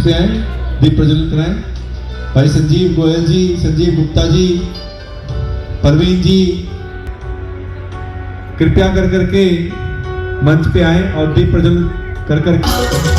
पे आए, दीप प्रज्वलित कराएं। भाई संजीव गोयल जी, संजीव गुप्ता जी, परवीन जी कृपया कर करके मंच पे आए और दीप प्रज्वलित कर करके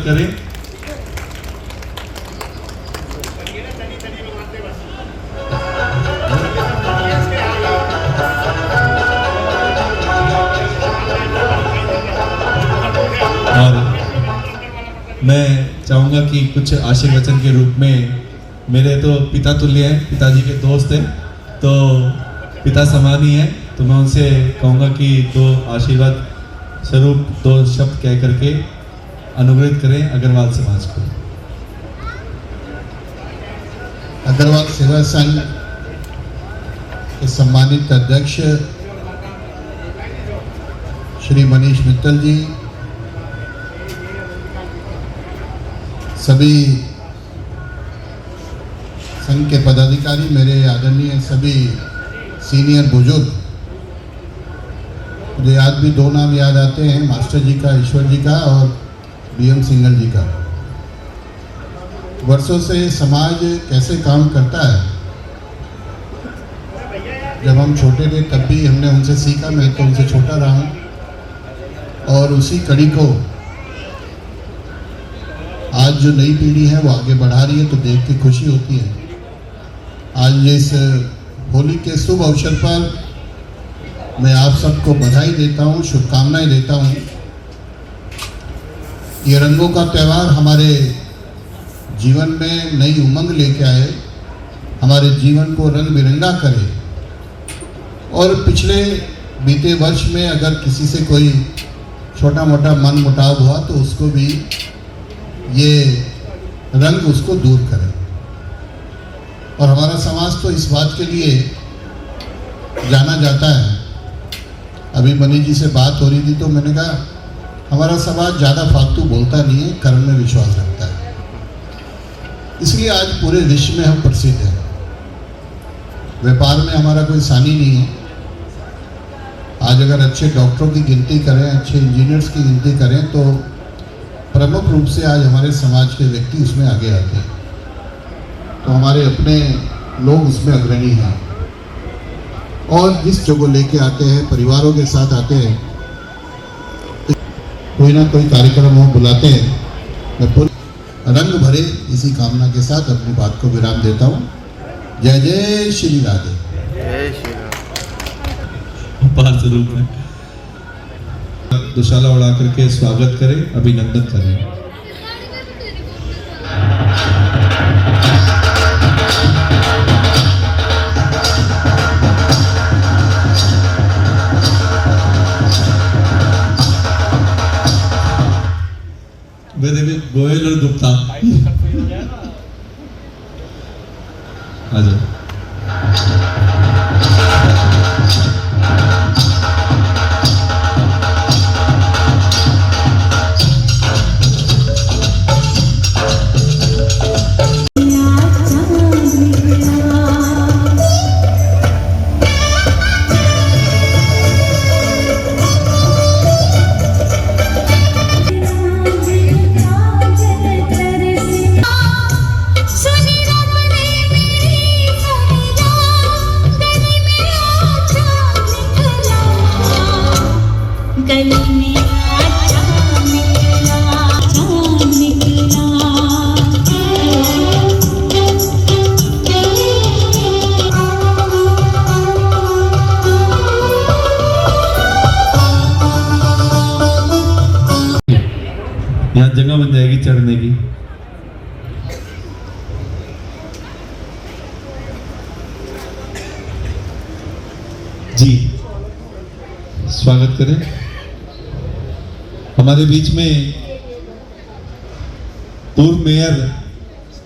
करें। और मैं चाहूंगा कि कुछ आशीर्वचन के रूप में, मेरे तो पिता तुल्य हैं, पिताजी के दोस्त हैं, तो पिता समान ही है, तो मैं उनसे कहूँगा कि दो आशीर्वाद स्वरूप दो शब्द कह करके अनुग्रहित करें अग्रवाल समाज को। अग्रवाल सेवा संघ के सम्मानित अध्यक्ष श्री मनीष मित्तल जी, सभी संघ के पदाधिकारी, मेरे आदरणीय सभी सीनियर बुजुर्ग, मुझे आज भी दो नाम याद आते हैं, मास्टर जी का, ईश्वर जी का, और बीएम सिंघल जी का। वर्षों से समाज कैसे काम करता है, जब हम छोटे थे तब भी हमने उनसे सीखा, मैं तो उनसे छोटा रहा हूँ, और उसी कड़ी को आज जो नई पीढ़ी है वो आगे बढ़ा रही है, तो देख के खुशी होती है। आज इस होली के शुभ अवसर पर मैं आप सबको बधाई देता हूँ, शुभकामनाएं देता हूँ। ये रंगों का त्यौहार हमारे जीवन में नई उमंग लेके आए, हमारे जीवन को रंग बिरंगा करे, और पिछले बीते वर्ष में अगर किसी से कोई छोटा मोटा मन मुटाव हुआ तो उसको भी ये रंग उसको दूर करे। और हमारा समाज तो इस बात के लिए जाना जाता है। अभी मनीष जी से बात हो रही थी तो मैंने कहा हमारा समाज ज़्यादा फालतू बोलता नहीं है, कर्म में विश्वास रखता है, इसलिए आज पूरे विश्व में हम प्रसिद्ध हैं। व्यापार में हमारा कोई सानी नहीं है। आज अगर अच्छे डॉक्टरों की गिनती करें, अच्छे इंजीनियर्स की गिनती करें, तो प्रमुख रूप से आज हमारे समाज के व्यक्ति उसमें आगे आते हैं, तो हमारे अपने लोग उसमें अग्रणी हैं। और जिस जगह लेके आते हैं, परिवारों के साथ आते हैं, कोई ना कोई कार्यक्रम वो बुलाते हैं। मैं रंग भरे, इसी कामना के साथ अपनी बात को विराम देता हूँ। जय जय श्री राधे। जय श्री राम। उपहार स्वरूप में दुशाला उड़ा करके स्वागत करें, अभिनंदन करें। वे देवी गोयल और गुप्ता आ जाओ। यहाँ जगह बन जाएगी चढ़ने की। जी स्वागत करें। हमारे बीच में पूर्व मेयर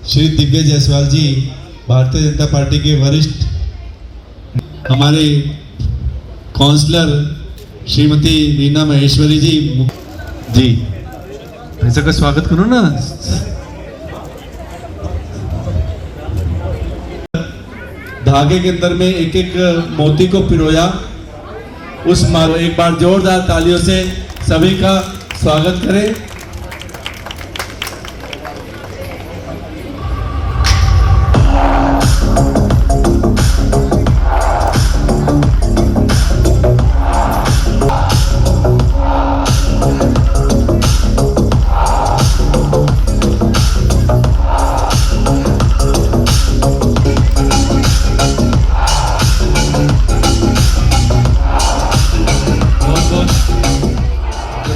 श्री दिव्य जायसवाल जी, भारतीय जनता पार्टी के वरिष्ठ, हमारे काउंसलर श्रीमती रीना महेश्वरी जी ऐसा का स्वागत करो ना। धागे के अंदर में एक एक मोती को पिरोया, उस मारो। एक बार जोरदार तालियों से सभी का स्वागत करें।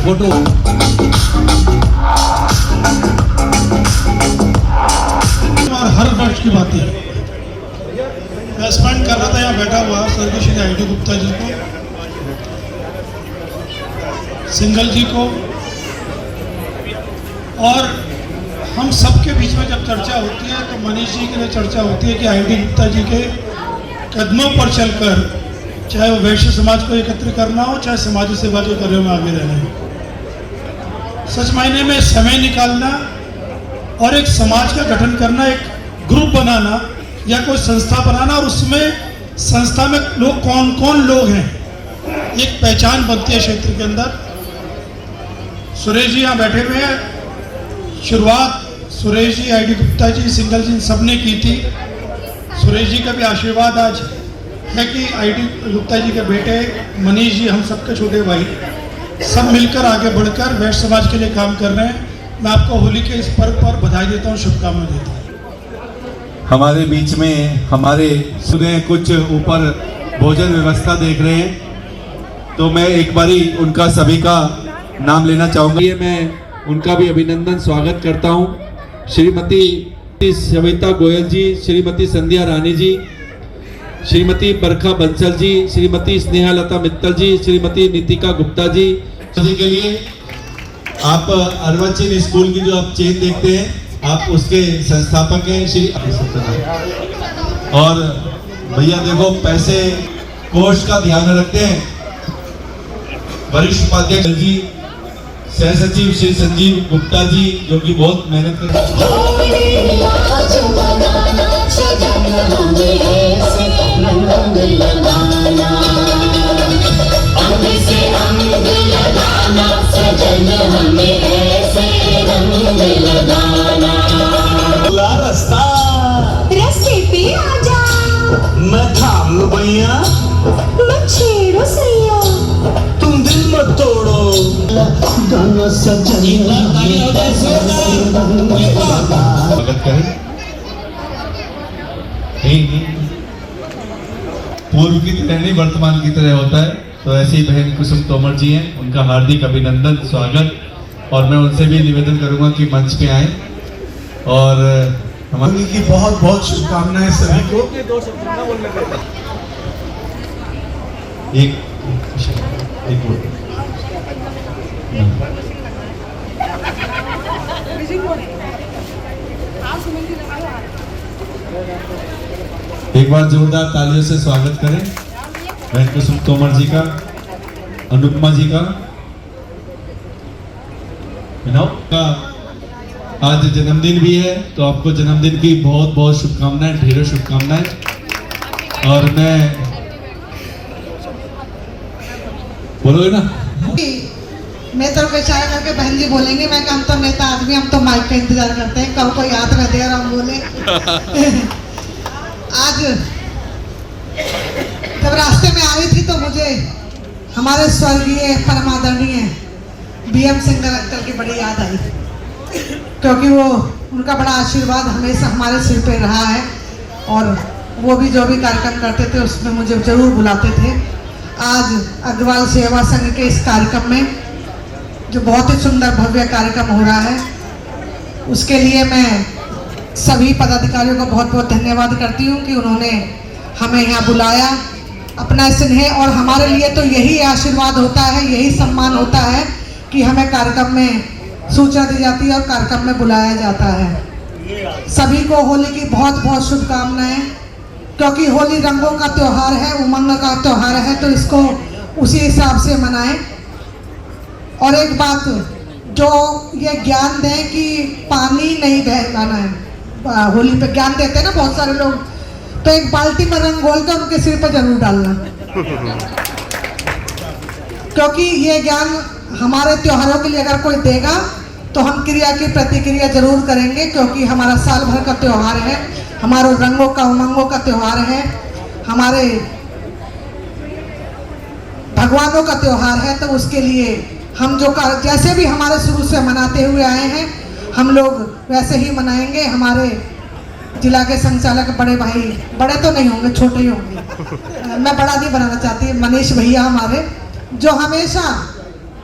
फोटो और हर वर्ष की बात है। मैं स्मरण कर रहा था यहाँ बैठा हुआ स्वर्गीय श्री आई.डी. गुप्ता जी को, सिंघल जी को, और हम सबके बीच में जब चर्चा होती है तो मनीष जी के लिए चर्चा होती है कि आई.डी. गुप्ता जी के कदमों पर चलकर, चाहे वो वैश्य समाज को एकत्र करना हो, चाहे समाज सेवा के कार्यों में आगे रहना हो, सच मायने में समय निकालना और एक समाज का गठन करना, एक ग्रुप बनाना या कोई संस्था बनाना, और उसमें संस्था में लोग कौन कौन लोग हैं, एक पहचान बनती है क्षेत्र के अंदर। सुरेश जी यहाँ बैठे हुए हैं। शुरुआत सुरेश जी, आई.डी. गुप्ता जी, सिंघल जी सब ने की थी। सुरेश जी का भी आशीर्वाद आज है कि आई.डी. गुप्ता जी के बेटे मनीष जी, हम सबके छोटे भाई, सब मिलकर आगे बढ़कर वैश्य समाज के लिए काम कर रहे हैं। मैं आपको होली के इस पर्व पर बधाई देता हूँ, शुभकामनाएं देता हूँ। हमारे बीच में हमारे सुने कुछ ऊपर भोजन व्यवस्था देख रहे हैं, तो मैं एक बारी उनका सभी का नाम लेना चाहूँगा। ये मैं उनका भी अभिनंदन स्वागत करता हूँ। श्रीमती सविता गोयल जी, श्रीमती संध्या रानी जी, श्रीमती बरखा बंसल जी, श्रीमती स्नेहा लता मित्तल जी, श्रीमती नीतिका गुप्ता जी। के लिए आप अर्वाचीन स्कूल की जो आप चेन देखते हैं, आप उसके संस्थापक हैं श्री। और भैया देखो, पैसे कोष का ध्यान रखते हैं वरिष्ठ उपाध्यक्ष जी, सह सचिव श्री संजीव गुप्ता जी, जो कि बहुत मेहनत कर रास्ते पे आजा, मैं थाम लूं भैया, मत छेड़ो सैया, तुम दिल मत तोड़ो। गाना सजन करें। पूर्व की तरह नहीं, वर्तमान की तरह होता है। तो ऐसी बहन कुसुम तोमर जी हैं, उनका हार्दिक अभिनंदन, स्वागत। और मैं उनसे भी निवेदन करूंगा कि मंच पे आए और होली की बहुत बहुत शुभकामनाएं सभी को। एक एक बार जोरदार तालियों से स्वागत करें बहन कुसुम तोमर जी का, अनुपमा जी का। आज जन्मदिन भी है, तो आपको जन्मदिन की बहुत बहुत शुभकामनाएं, ढेरों शुभकामनाएं। और मैं बोलोगे ना? नेता को इशारा करके बहन जी बोलेंगे। मैं हम तो नेता आदमी, हम तो माइक का इंतजार करते हैं कब कोई हाथ में दे और हम बोले। आज जब रास्ते में आ रही थी तो मुझे हमारे स्वर्गीय परमादरणीय BM सिंगर अंकल की बड़ी याद आई, क्योंकि वो उनका बड़ा आशीर्वाद हमेशा हमारे सिर पे रहा है। और वो भी जो भी कार्यक्रम करते थे उसमें मुझे जरूर बुलाते थे। आज अग्रवाल सेवा संघ के इस कार्यक्रम में जो बहुत ही सुंदर भव्य कार्यक्रम हो रहा है, उसके लिए मैं सभी पदाधिकारियों का बहुत बहुत धन्यवाद करती हूँ कि उन्होंने हमें यहाँ बुलाया। अपना स्नेह, और हमारे लिए तो यही आशीर्वाद होता है, यही सम्मान होता है कि हमें कार्यक्रम में सूचना दी जाती है और कार्यक्रम में बुलाया जाता है। सभी को होली की बहुत बहुत शुभकामनाएं, क्योंकि होली रंगों का त्यौहार है, उमंग का त्यौहार है, तो इसको उसी हिसाब से मनाएं। और एक बात जो ये ज्ञान दें कि पानी नहीं बहलाना है, होली पे ज्ञान देते हैं ना बहुत सारे लोग, तो एक बाल्टी में रंग घोल कर उनके सिर पर जरूर डालना, क्योंकि ये ज्ञान हमारे त्योहारों के लिए अगर कोई देगा तो हम क्रिया की प्रतिक्रिया जरूर करेंगे, क्योंकि हमारा साल भर का त्यौहार है, हमारे रंगों का उमंगों का त्यौहार है, हमारे भगवानों का त्यौहार है। तो उसके लिए हम जो जैसे भी हमारे शुरू से मनाते हुए आए हैं, हम लोग वैसे ही मनाएंगे। हमारे जिला के संचालक बड़े भाई, बड़े तो नहीं होंगे, छोटे ही होंगे, मैं बड़ा नहीं बनाना चाहती, मनीष भैया हमारे, जो हमेशा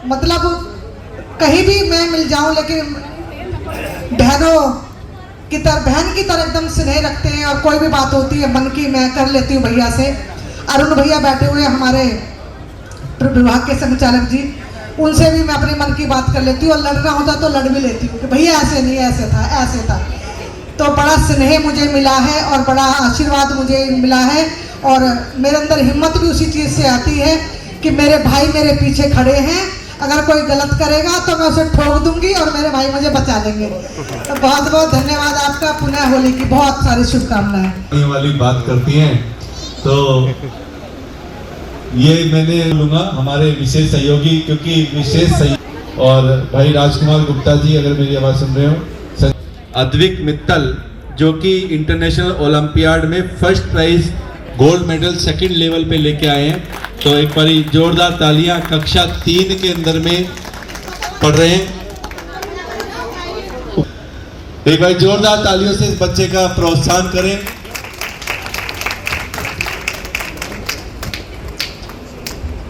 मतलब कहीं भी मैं मिल जाऊं लेकिन बहनों की तरह, बहन की तरह एकदम स्नेह रखते हैं। और कोई भी बात होती है मन की मैं कर लेती हूँ भैया से। अरुण भैया बैठे हुए हमारे विभाग के संचालक जी, उनसे भी मैं अपने मन की बात कर लेती हूँ, और लड़ना होता तो लड़ भी लेती हूँ कि भैया ऐसे नहीं, ऐसे था, ऐसे था। तो बड़ा स्नेह मुझे मिला है और बड़ा आशीर्वाद मुझे मिला है, और मेरे अंदर हिम्मत भी उसी चीज़ से आती है कि मेरे भाई मेरे पीछे खड़े हैं, अगर कोई गलत करेगा तो मैं उसे ठोक दूंगी और मेरे भाई मुझे बचा लेंगे। तो बहुत बहुत धन्यवाद आपका, पुनः होली की बहुत सारी शुभकामनाएं। ये वाली बात करती हैं तो ये मैंने लूंगा हमारे विशेष सहयोगी, क्योंकि विशेष सहयोग, और भाई राजकुमार गुप्ता जी अगर मेरी आवाज़ सुन रहे हो, अद्विक मित्तल जो कि इंटरनेशनल ओलंपियाड में first prize gold medal second level पे लेके आए हैं। तो एक बारी जोरदार तालियां, कक्षा 3 के अंदर में पढ़ रहे हैं। एक बार जोरदार तालियों से इस बच्चे का प्रोत्साहन करें।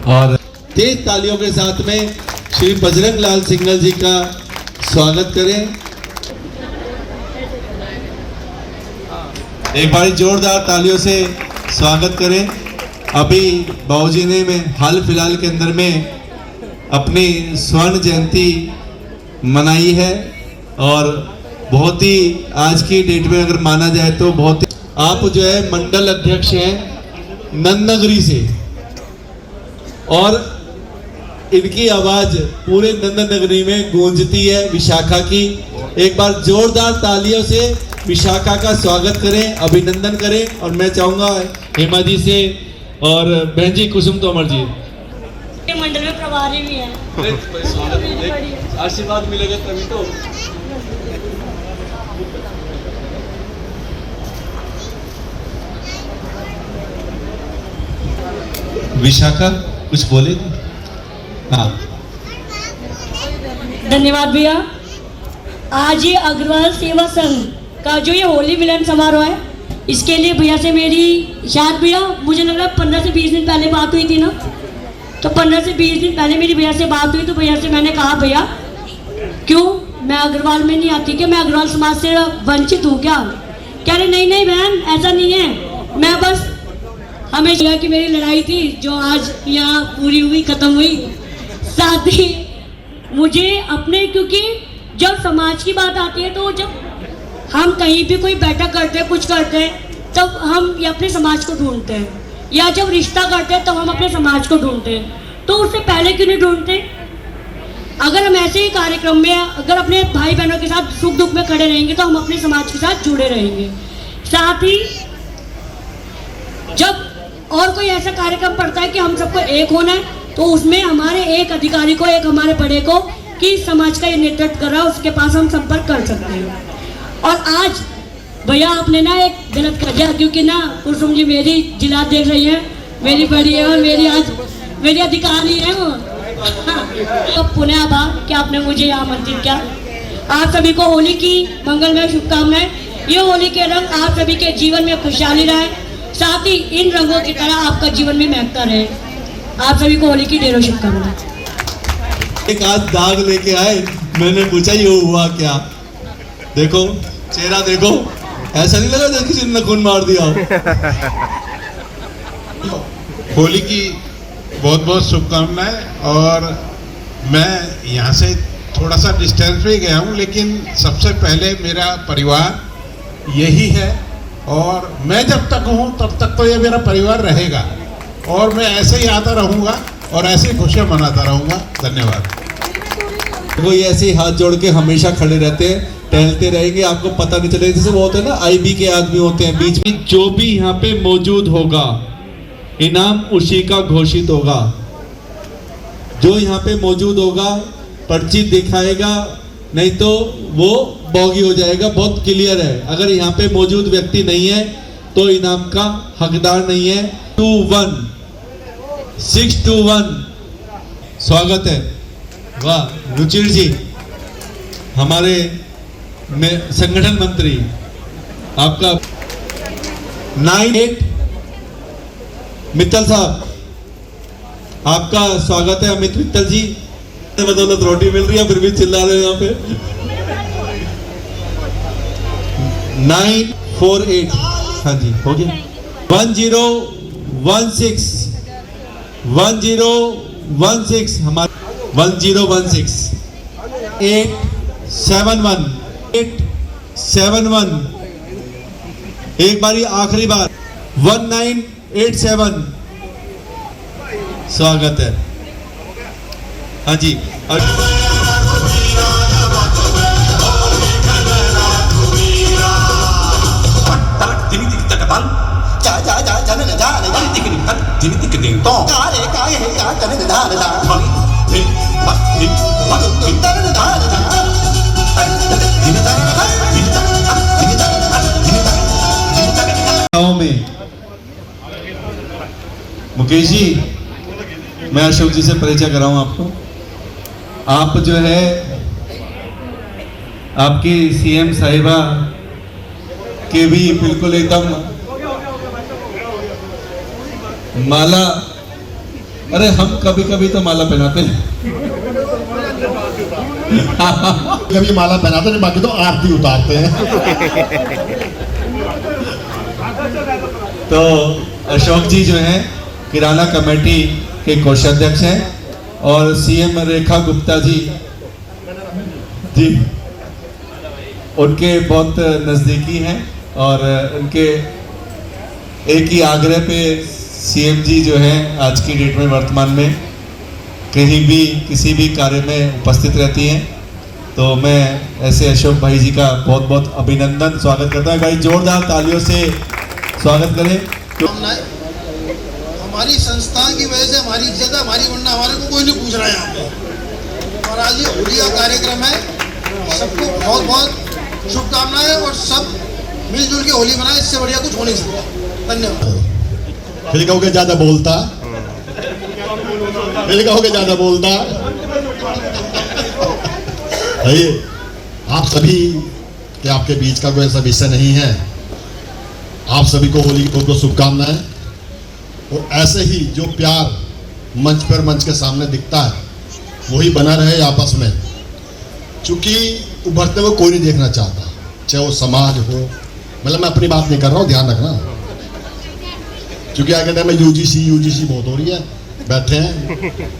और तेज तालियों के साथ में श्री बजरंग लाल सिंघल जी का स्वागत करें। एक बार जोरदार तालियों से स्वागत करें। अभी बाबूजी ने में हाल फिलहाल के अंदर में अपनी स्वर्ण जयंती मनाई है, और बहुत ही आज की डेट में अगर माना जाए तो बहुत ही, आप जो है मंडल अध्यक्ष हैं नंदनगरी से, और इनकी आवाज पूरे नंदनगरी में गूंजती है विशाखा की। एक बार जोरदार तालियों से विशाखा का स्वागत करें, अभिनंदन करें। और मैं चाहूंगा हेमा जी से और बहन जी कुसुम तोमर जी, मंडल में प्रभारी भी है, आशीर्वाद मिलेगा तभी तो। विशाखा कुछ बोले? हाँ, धन्यवाद भैया। आज ये अग्रवाल सेवा संघ का जो ये होली मिलन समारोह है, इसके लिए भैया से मेरी शायद भैया मुझे लग रहा है 15 से 20 दिन पहले बात हुई थी ना। तो 15 से 20 दिन पहले मेरी भैया से बात हुई, तो भैया से मैंने कहा भैया क्यों मैं अग्रवाल में नहीं आती, क्या मैं अग्रवाल समाज से वंचित हूँ क्या? कह रहे नहीं नहीं बहन ऐसा नहीं है, मैं बस हमेशा की मेरी लड़ाई थी जो आज यहाँ पूरी हुई, ख़त्म हुई। साथ ही मुझे अपने, क्योंकि जब समाज की बात आती है तो जब हम कहीं भी कोई बैठक करते हैं, कुछ करते हैं, तब हम ये अपने समाज को ढूंढते हैं, या जब रिश्ता करते हैं तब हम अपने समाज को ढूंढते हैं। तो उससे पहले क्यों नहीं ढूंढते? अगर हम ऐसे ही कार्यक्रम में अगर अपने भाई बहनों के साथ सुख दुख में खड़े रहेंगे तो हम अपने समाज के साथ जुड़े रहेंगे। साथ ही जब और कोई ऐसा कार्यक्रम पड़ता है कि हम सबको एक होना है, तो उसमें हमारे एक अधिकारी को, एक हमारे बड़े को कि समाज का ये नेतृत्व कर रहा है, उसके पास हम संपर्क कर सकते हैं। और आज भैया आपने ना एक गलत कर दिया, क्योंकि ना कुसुम जी मेरी जिला देख रही है, मेरी बड़ी है और मेरी आज मेरी अधिकारी है वो। तो पुनः आभार कि आपने मुझे यहाँ आमंत्रित किया। आप सभी को होली की मंगलमय शुभकामनाएं। ये होली के रंग आप सभी के जीवन में खुशहाली रहे, साथ ही इन रंगों की तरह आपका जीवन भी महकता रहे। आप सभी को होली की ढेरों शुभकामनाएं। एक आज दाग लेके आए, मैंने पूछा ये हुआ क्या? देखो चेहरा देखो, ऐसा नहीं लगा जैसे किसी ने खून मार दिया हो। होली की बहुत बहुत शुभकामनाएं। और मैं यहाँ से थोड़ा सा डिस्टेंस पे गया हूँ, लेकिन सबसे पहले मेरा परिवार यही है, और मैं जब तक हूँ तब तक तो ये मेरा परिवार रहेगा, और मैं ऐसे ही आता रहूँगा और ऐसे ही खुशियाँ मनाता रहूँगा। धन्यवाद। वो ये ऐसे ही हाथ जोड़ के हमेशा खड़े रहते हैं, टहलते रहेंगे, आपको पता नहीं चलेगा। जैसे वो होते हैं ना आईबी के आदमी होते हैं, बीच में जो भी यहाँ पे मौजूद होगा इनाम उसी का घोषित होगा। जो यहाँ पे मौजूद होगा पर्ची दिखाएगा, नहीं तो वो बॉगी हो जाएगा। बहुत क्लियर है, अगर यहाँ पे मौजूद व्यक्ति नहीं है तो इनाम का हकदार नहीं है। 621 स्वागत है। वाह रुचिर जी, हमारे संगठन मंत्री, आपका 98 मित्तल साहब, आपका स्वागत है। अमित मित्तल जी, बदौलत रोटी मिल रही है फिर भी चिल्ला रहे हैं यहाँ पे। 948, हाँ जी हो गया। 1016 हमारे 1016 871 एक बारी आखिरी बार 1987 स्वागत है। हाँ जी, में मुकेश जी, मैं अशोक जी से परिचय कराऊं आपको। आप जो है आपकी सीएम साहिबा के भी बिल्कुल एकदम माला, अरे हम कभी कभी तो माला पहनाते हैं कभी माला पहनाते हैं, बाकी तो आरती उतारते हैं। तो अशोक जी जो हैं किराना कमेटी के कोषाध्यक्ष हैं, और सीएम रेखा गुप्ता जी उनके बहुत नज़दीकी हैं, और उनके एक ही आग्रह पे सीएम जी जो हैं आज की डेट में वर्तमान में कहीं भी किसी भी कार्य में उपस्थित रहती हैं। तो मैं ऐसे अशोक भाई जी का बहुत बहुत अभिनंदन स्वागत करता हूँ। भाई जोरदार तालियों से स्वागत करें। हमारी संस्था की वजह से हमारी इज्जत है, हमारी, वरना हमारे को कोई नहीं पूछ रहा है यहाँ पे। और आज ये होली का कार्यक्रम है, सबको बहुत बहुत शुभकामनाएं, और सब मिलजुल के होली मनाए, इससे बढ़िया कुछ हो नहीं सकता। धन्यवाद। फिर कहोगे ज्यादा बोलता, फिर कहोगे ज्यादा बोलता। आप सभी कि आपके बीच का कोई ऐसा विषय नहीं है। आप सभी को होली की बहुत बहुत शुभकामनाएं। और ऐसे ही जो प्यार मंच पर मंच के सामने दिखता है वही बना रहे आपस में, क्योंकि उभरते हुए कोई नहीं देखना चाहता, चाहे वो समाज हो। मतलब मैं अपनी बात नहीं कर रहा हूँ, ध्यान रखना, क्योंकि आगे टाइम में यूजीसी बहुत हो रही है, बैठे हैं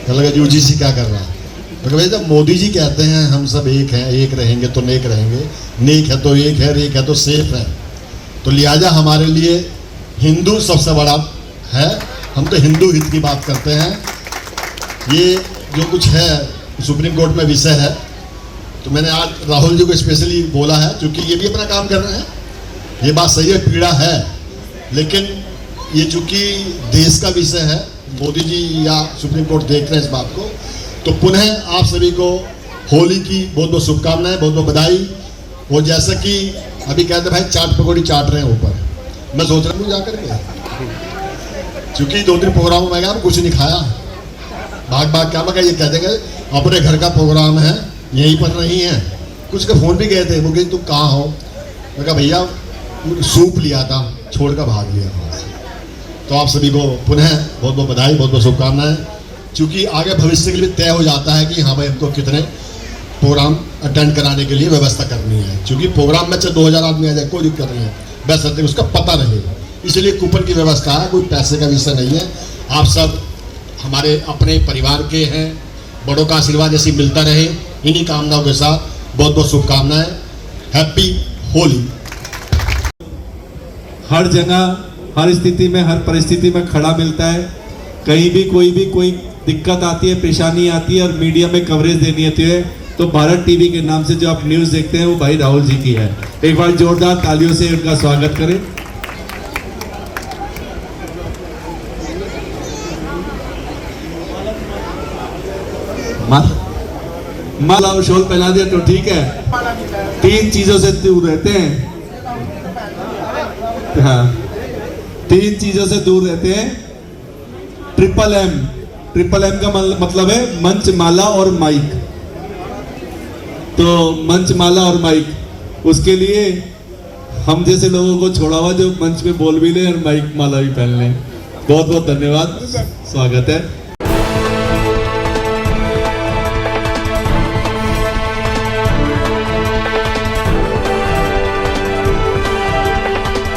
तो लगा यूजीसी क्या कर रहा है। तो भाई जब मोदी जी कहते हैं हम सब एक हैं, एक रहेंगे तो नेक रहेंगे, नेक है तो एक है, रेक है तो सेफ है, तो लिहाजा हमारे लिए हिंदू सबसे बड़ा है। हम तो हिंदू हित की बात करते हैं। ये जो कुछ है सुप्रीम कोर्ट में विषय है, तो मैंने आज राहुल जी को स्पेशली बोला है, क्योंकि ये भी अपना काम कर रहे हैं। ये बात सही है, पीड़ा है, लेकिन ये चूँकि देश का विषय है, मोदी जी या सुप्रीम कोर्ट देख रहे हैं इस बात को, तो पुनः आप सभी को होली की बहुत बहुत शुभकामनाएं, बहुत बहुत बधाई। और जैसा कि अभी कहते भाई चाट पकौड़ी चाट रहे हैं ऊपर, मैं सोच रहा हूँ जाकर के, क्योंकि 2 दिन प्रोग्राम में गया कुछ नहीं खाया, भाग क्या मैं ये कह देंगे अपने घर का प्रोग्राम है, यहीं पर नहीं है। कुछ के फ़ोन भी गए थे, वो कहीं तुम कहाँ हो, मैं कहा भैया सूप लिया था, छोड़ कर भाग लिया वहाँ से। तो आप सभी को पुनः बहुत बहुत बधाई, बहुत बहुत शुभकामनाएं, क्योंकि आगे भविष्य के लिए तय हो जाता है कि हाँ भाई हमको कितने प्रोग्राम अटेंड कराने के लिए व्यवस्था करनी है, क्योंकि प्रोग्राम में चाहे 2000 आदमी आ जाए कोई दिक्कत नहीं है, बस उसका पता रहे। इसलिए कूपन की व्यवस्था है, कोई पैसे का विषय नहीं है। आप सब हमारे अपने परिवार के हैं, बड़ों का आशीर्वाद ऐसे मिलता रहे, इन्हीं कामनाओं के साथ बहुत बहुत शुभकामनाएं। हैप्पी होली। हर जगह, हर स्थिति में, हर परिस्थिति में खड़ा मिलता है। कहीं भी कोई दिक्कत आती है, परेशानी आती है और मीडिया में कवरेज देनी होती है, तो भारत टीवी के नाम से जो आप न्यूज़ देखते हैं वो भाई राहुल जी की है। एक बार जोरदार तालियों से उनका स्वागत करें। माला और शॉल पहना दिया तो ठीक है। 3 चीजों से दूर रहते हैं, हाँ 3 चीजों से दूर रहते हैं। ट्रिपल एम का मतलब है मंच, माला और माइक। तो मंच, माला और माइक, उसके लिए हम जैसे लोगों को छोड़ा हुआ जो मंच में बोल भी ले और माइक माला भी पहन ले। बहुत बहुत धन्यवाद, स्वागत है।